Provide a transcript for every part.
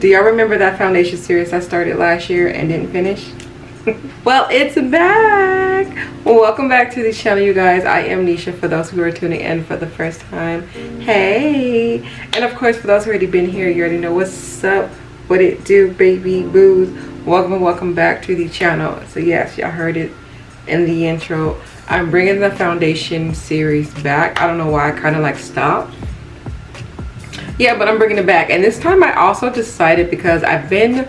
Do y'all remember that foundation series I started last year and didn't finish? Well, it's back. Well, welcome back to the channel, you guys. I am Nisha, for those who are tuning in for the first time. Hey. And of course, for those who already been here, you already know what's up, what it do, baby boos. Welcome and welcome back to the channel. So yes, y'all heard it in the intro. I'm bringing the foundation series back. I don't know why I kind of like stopped. Yeah, but I'm bringing it back. And this time I also decided, because I've been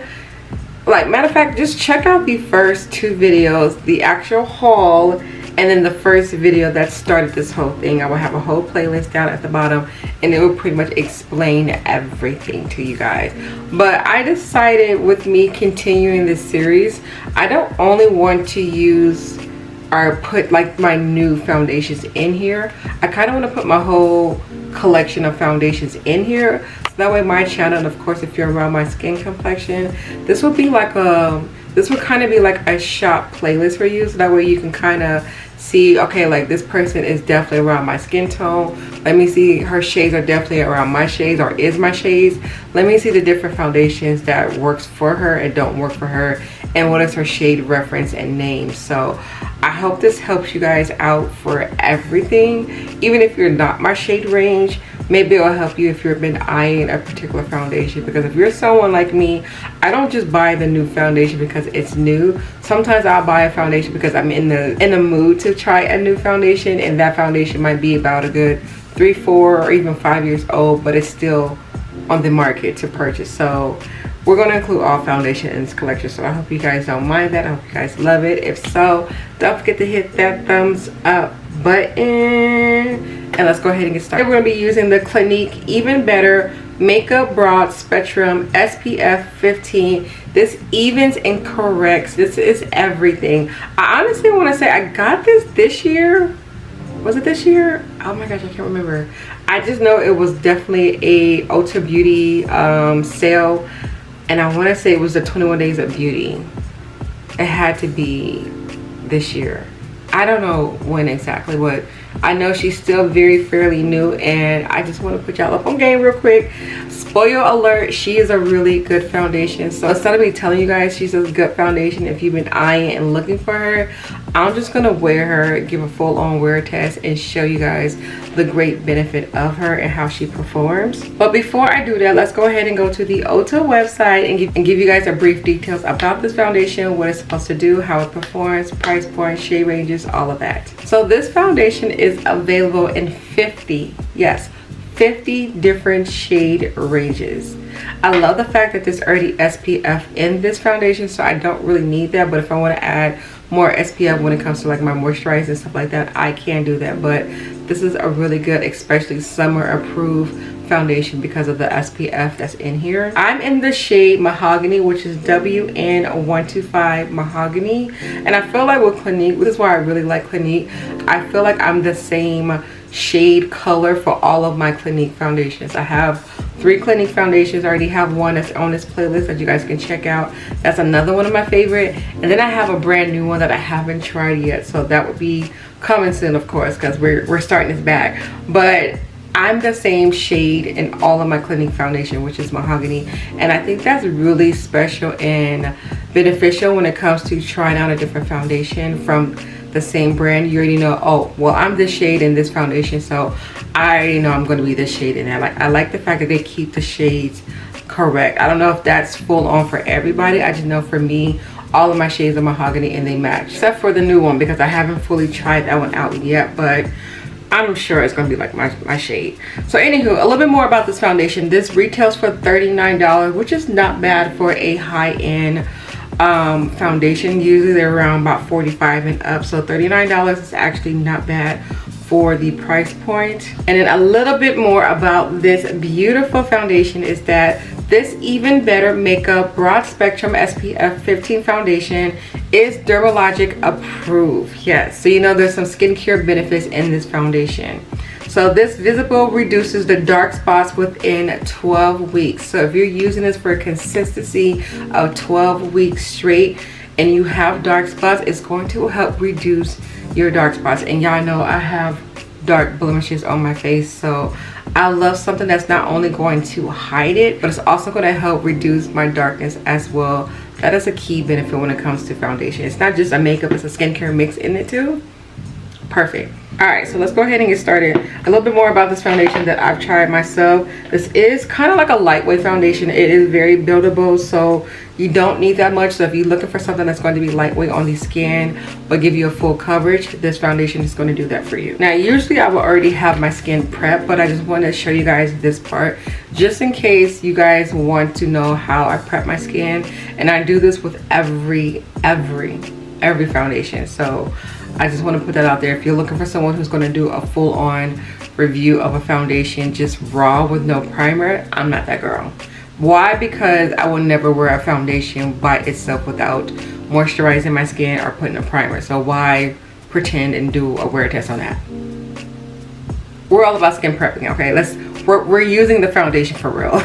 like, matter of fact, just check out the first two videos, the actual haul and then the first video that started this whole thing. I will have a whole playlist down at the bottom and it will pretty much explain everything to you guys. But I decided, with me continuing this series, I don't only want to use or put like my new foundations in here. I kind of want to put my whole collection of foundations in here, so that way my channel, and of course if you're around my skin complexion, this would be like this would kind of be like a shop playlist for you, so that way you can kind of see, okay, like this person is definitely around my skin tone. Let me see, her shades are definitely around my shades, or is my shades. Let me see the different foundations that works for her and don't work for her, and what is her shade reference and name. So I hope this helps you guys out for everything. Even if you're not my shade range, maybe it'll help you if you've been eyeing a particular foundation. Because if you're someone like me, I don't just buy the new foundation because it's new. Sometimes I'll buy a foundation because I'm in the mood to try a new foundation, and that foundation might be about a good 3, 4, or even 5 years old, but it's still on the market to purchase. So we're going to include all foundation in this collection, so I hope you guys don't mind that. I hope you guys love it. If so, don't forget to hit that thumbs up button, and let's go ahead and get started. We're going to be using the Clinique Even Better Makeup Broad Spectrum SPF 15. This evens and corrects. This is everything. I honestly want to say I got this year. Was it this year? Oh my gosh, I can't remember. I just know it was definitely a Ulta Beauty sale, and I want to say it was the 21 Days of Beauty. It had to be this year. I don't know when exactly, but I know she's still fairly new, and I just want to put y'all up on game real quick. Spoiler alert, she is a really good foundation. So instead of me telling you guys she's a good foundation, if you've been eyeing and looking for her, I'm just gonna wear her, give a full-on wear test, and show you guys the great benefit of her and how she performs. But before I do that, let's go ahead and go to the Ulta website and give you guys a brief details about this foundation, what it's supposed to do, how it performs, price point, shade ranges, all of that. So this foundation is available in 50 different shade ranges. I love the fact that there's already SPF in this foundation, so I don't really need that. But if I want to add more SPF when it comes to like my moisturizer and stuff like that, I can do that. But this is a really good, especially summer approved foundation because of the SPF that's in here. I'm in the shade Mahogany, which is WN125 Mahogany, and I feel like with Clinique, this is why I really like Clinique, I feel like I'm the same shade color for all of my Clinique foundations. I have 3 Clinique foundations. I already have one that's on this playlist that you guys can check out. That's another one of my favorite, and then I have a brand new one that I haven't tried yet, so that would be coming soon, of course, because we're starting this back. But I'm the same shade in all of my Clinique foundation, which is Mahogany, and I think that's really special and beneficial when it comes to trying out a different foundation from the same brand. You already know, oh well, I'm this shade in this foundation, so I already know I'm going to be this shade in that. I like the fact that they keep the shades correct. I don't know if that's full on for everybody. I just know for me, all of my shades are Mahogany and they match, except for the new one, because I haven't fully tried that one out yet, but I'm sure it's going to be like my shade. So anywho, a little bit more about this foundation. This retails for $39, which is not bad for a high-end foundation. Usually they're around about $45 and up, so $39 is actually not bad for the price point. And then a little bit more about this beautiful foundation is that this Even Better Makeup Broad Spectrum SPF 15 foundation is dermatologic approved. Yes, so you know there's some skincare benefits in this foundation. So this visible reduces the dark spots within 12 weeks. So if you're using this for a consistency of 12 weeks straight and you have dark spots, it's going to help reduce your dark spots. And y'all know I have dark blemishes on my face. So I love something that's not only going to hide it, but it's also going to help reduce my darkness as well. That is a key benefit when it comes to foundation. It's not just a makeup, it's a skincare mix in it too. Perfect. All right, so let's go ahead and get started. A little bit more about this foundation that I've tried myself. This is kind of like a lightweight foundation. It is very buildable, so you don't need that much. So if you're looking for something that's going to be lightweight on the skin but give you a full coverage, this foundation is going to do that for you. Now, usually I will already have my skin prepped, but I just wanted to show you guys this part just in case you guys want to know how I prep my skin. And I do this with every foundation. So I just want to put that out there. If you're looking for someone who's going to do a full-on review of a foundation just raw with no primer, I'm not that girl. Why? Because I will never wear a foundation by itself without moisturizing my skin or putting a primer. So why pretend and do a wear test on that? We're all about skin prepping, okay? We're using the foundation for real.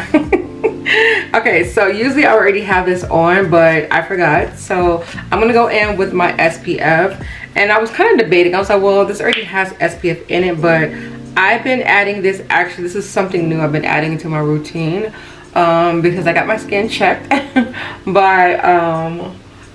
Okay, so usually I already have this on, but I forgot. So I'm gonna go in with my SPF, and I was kind of debating. I was like, well, this already has SPF in it, but I've been adding this. Actually, this is something new I've been adding into my routine because I got my skin checked by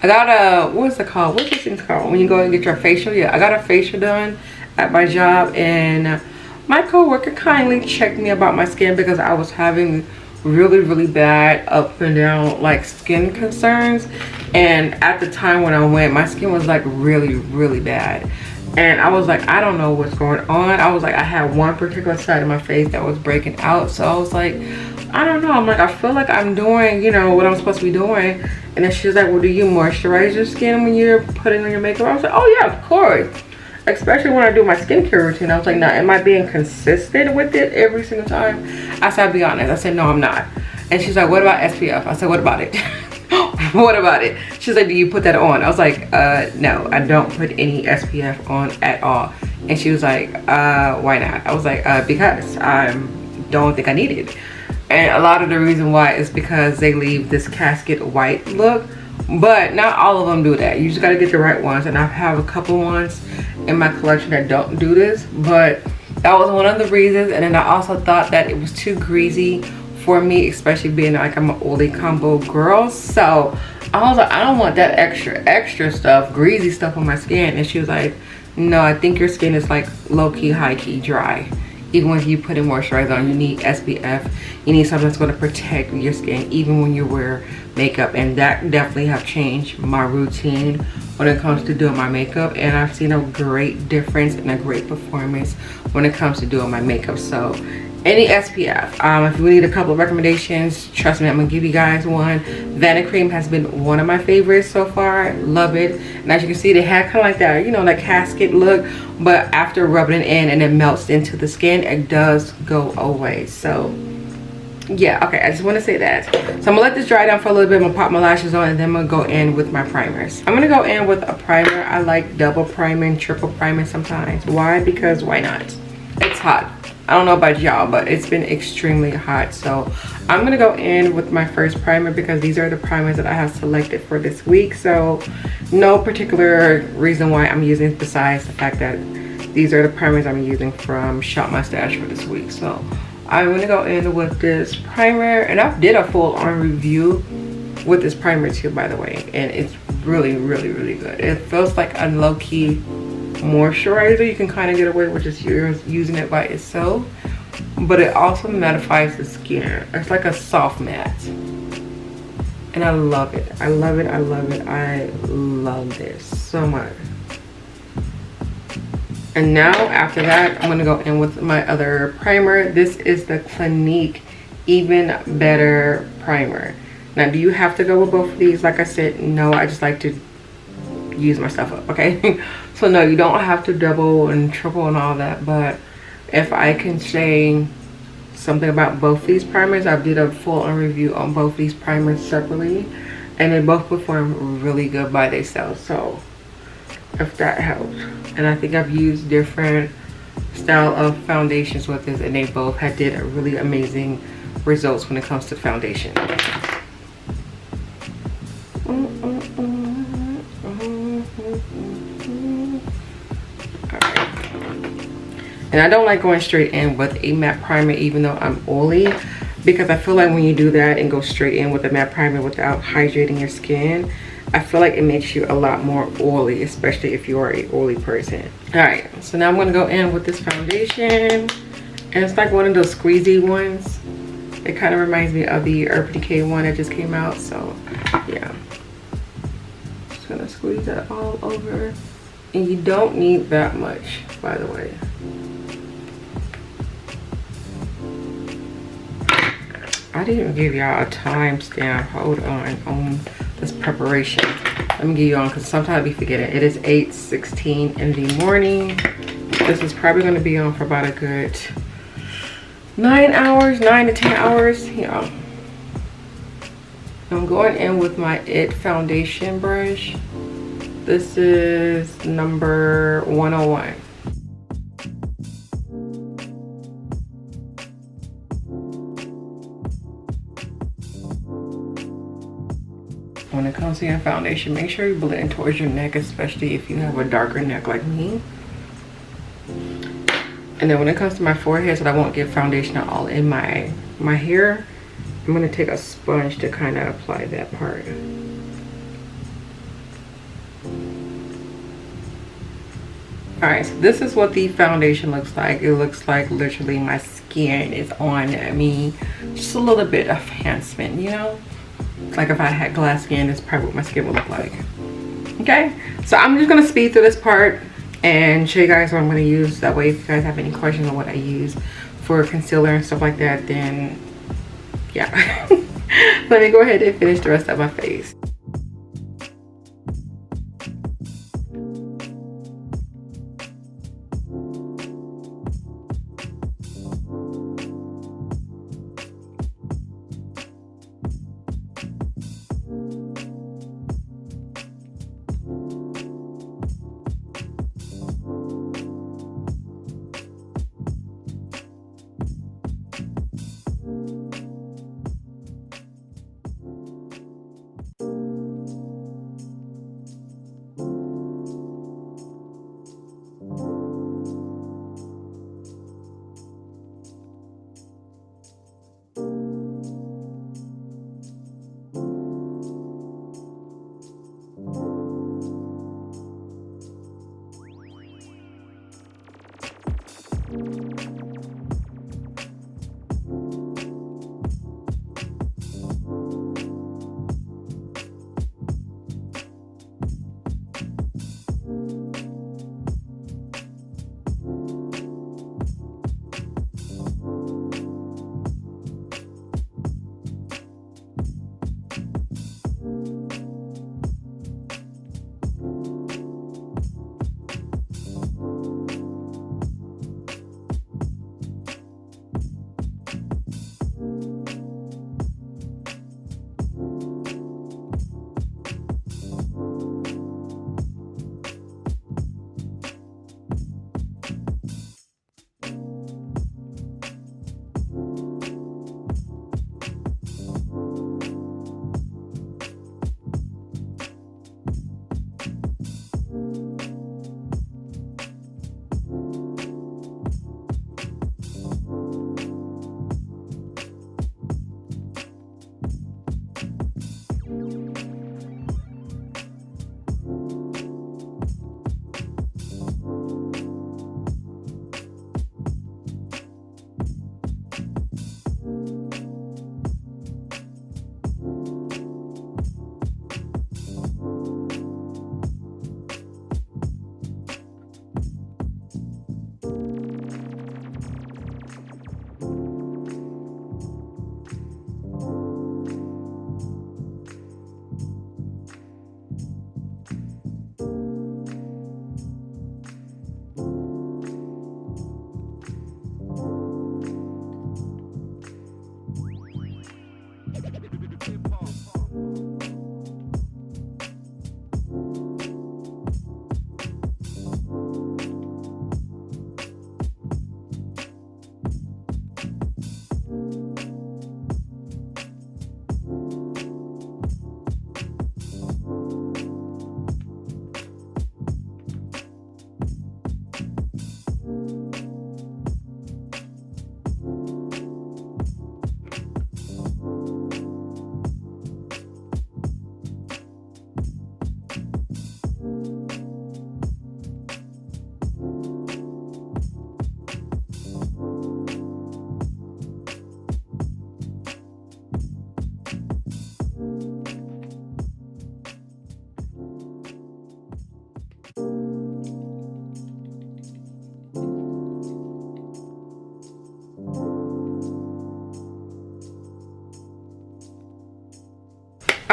I got a, what's it called? What's this thing called when you go and get your facial? Yeah, I got a facial done at my job, and my coworker kindly checked me about my skin because I was having really bad up and down like skin concerns. And at the time when I went, my skin was like really bad, and I was like, I don't know what's going on. I was like, I had one particular side of my face that was breaking out. So I was like, I don't know. I'm like, I feel like I'm doing, you know, what I'm supposed to be doing. And then she was like, well, do you moisturize your skin when you're putting on your makeup? I was like, oh yeah, of course. Especially when I do my skincare routine. I was like, nah, am I being consistent with it every single time? I said, I'll be honest. I said, no, I'm not. And she's like, what about SPF? I said, what about it? What about it? She's like, do you put that on? I was like, no, I don't put any SPF on at all. And she was like, why not? I was like, because I don't think I need it. And a lot of the reason why is because they leave this casket white look. But not all of them do that. You just got to get the right ones. And I have a couple ones in my collection that don't do this. But that was one of the reasons. And then I also thought that it was too greasy for me, especially being like I'm an oily combo girl. So I was like, I don't want that extra stuff, greasy stuff on my skin. And she was like, no, I think your skin is like low-key, high-key dry. Even when you put in moisturizer on, you need SPF. You need something that's going to protect your skin even when you wear makeup. And that definitely have changed my routine when it comes to doing my makeup. And I've seen a great difference and a great performance when it comes to doing my makeup. So any SPF. If you need a couple of recommendations, trust me, I'm gonna give you guys one. Vanna Cream has been one of my favorites so far. Love it. And as you can see, they had kind of like that, you know, that casket look, but after rubbing it in and it melts into the skin, it does go away. So yeah, okay, I just want to say that. So I'm gonna let this dry down for a little bit. I'm gonna pop my lashes on, and then I'm gonna go in with my primers. I'm gonna go in with a primer. I like double priming, triple priming sometimes. Why? Because why not? It's hot. I don't know about y'all, but it's been extremely hot. So I'm gonna go in with my first primer because these are the primers that I have selected for this week. So no particular reason why I'm using besides the fact that these are the primers I'm using from Shop My Stash for this week. So I'm gonna go in with this primer, and I did a full on review with this primer too, by the way, and it's really good. It feels like a low-key moisturizer. You can kind of get away with just using it by itself, but it also mattifies the skin. It's like a soft matte, and I love it. I love it. I love it. I love this so much. And now after that, I'm gonna go in with my other primer. This is the Clinique Even Better Primer. Now, do you have to go with both of these? Like I said, no, I just like to use my stuff up, okay? So no, you don't have to double and triple and all that. But if I can say something about both these primers, I did a full-on review on both these primers separately, and they both perform really good by themselves. So if that helps. And I think I've used different style of foundations with this, and they both did a really amazing results when it comes to foundation. And I don't like going straight in with a matte primer even though I'm oily, because I feel like when you do that and go straight in with a matte primer without hydrating your skin, I feel like it makes you a lot more oily, especially if you are a oily person. All right, so now I'm gonna go in with this foundation, and it's like one of those squeezy ones. It kind of reminds me of the Urban Decay one that just came out, so yeah. Just gonna squeeze that all over. And you don't need that much, by the way. I didn't give y'all a timestamp. Hold on this preparation. Let me give you on, because sometimes I be forgetting. It is 8:16 in the morning. This is probably going to be on for about a good 9 to 10 hours. Yeah. I'm going in with my IT foundation brush. This is number 101. When it comes to your foundation, make sure you blend towards your neck, especially if you have a darker neck like me. And then when it comes to my forehead, so that I won't get foundation all in my hair, I'm gonna take a sponge to kind of apply that part. All right, so this is what the foundation looks like. It looks like literally my skin is on me. Just a little bit of enhancement, you know? Like if I had glass skin, this is probably what my skin would look like. Okay, so I'm just gonna speed through this part and show you guys what I'm gonna use. That way if you guys have any questions on what I use for concealer and stuff like that, then yeah. Let me go ahead and finish the rest of my face.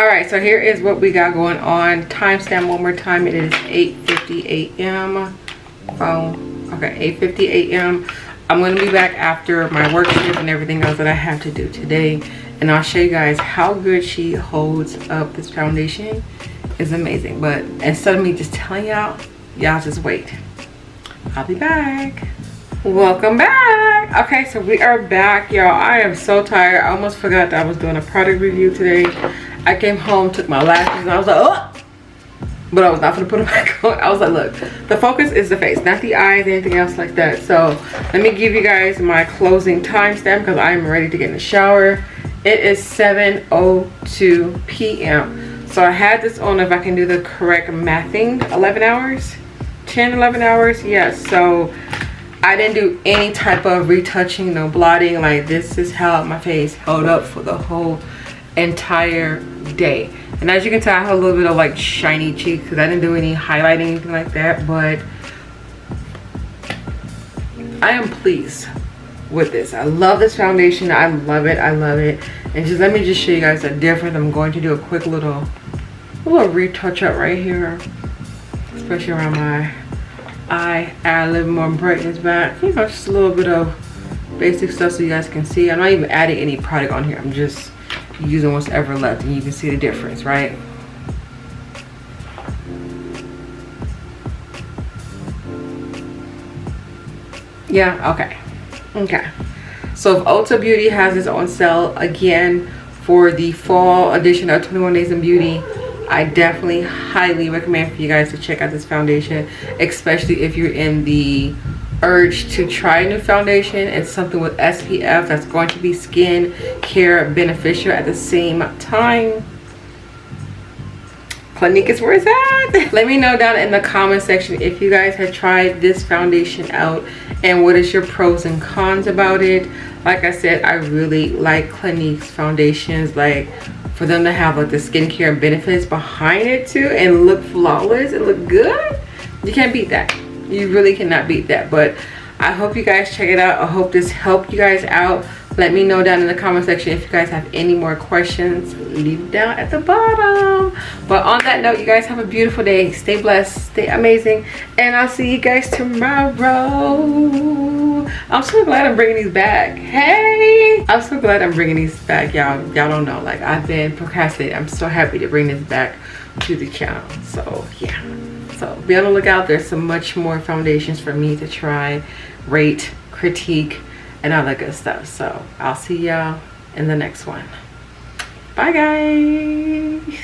All right, so here is what we got going on. Timestamp one more time. It is 8:50 a.m. Phone. Okay, 8:50 a.m. I'm going to be back after my work shift and everything else that I have to do today. And I'll show you guys how good she holds up. This foundation is amazing. But instead of me just telling y'all just wait. I'll be back. Welcome back. Okay, so we are back, y'all. I am so tired. I almost forgot that I was doing a product review today. I came home, took my lashes, and I was like, oh! But I was not gonna put them back on. I was like, look, the focus is the face, not the eyes, anything else like that. So let me give you guys my closing timestamp because I am ready to get in the shower. It is 7:02 p.m. So I had this on, if I can do the correct mathing, 11 hours? 10, 11 hours? Yes. So I didn't do any type of retouching, no blotting. Like, this is how my face held up for the whole entire day. And as you can tell, I have a little bit of like shiny cheeks because I didn't do any highlighting, anything like that. But I am pleased with this. I love this foundation. I love it. I love it. And just let me just show you guys the difference. I'm going to do a quick little retouch up right here, especially around my eye. Add a little more brightness back. You know, just a little bit of basic stuff so you guys can see. I'm not even adding any product on here. I'm just using what's ever left, and you can see the difference, right? Yeah, okay. So if Ulta Beauty has this on sale again for the fall edition of 21 Days in Beauty, I definitely highly recommend for you guys to check out this foundation, especially if you're in the urge to try a new foundation and something with SPF that's going to be skin care beneficial at the same time. Clinique is where it's at. Let me know down in the comment section if you guys have tried this foundation out and what is your pros and cons about it. Like I said, I really like Clinique's foundations, like for them to have like the skincare benefits behind it too and look flawless and look good. You can't beat that. You really cannot beat that. But I hope you guys check it out. I hope this helped you guys out. Let me know down in the comment section if you guys have any more questions. Leave it down at the bottom. But on that note, you guys have a beautiful day. Stay blessed, stay amazing, and I'll see you guys tomorrow. I'm so glad I'm bringing these back. Hey, I'm so glad I'm bringing these back. Y'all don't know, like, I've been procrastinating. I'm so happy to bring this back to the channel. So yeah, so be on the lookout. There's so much more foundations for me to try, rate, critique, and all that good stuff. So I'll see y'all in the next one. Bye guys.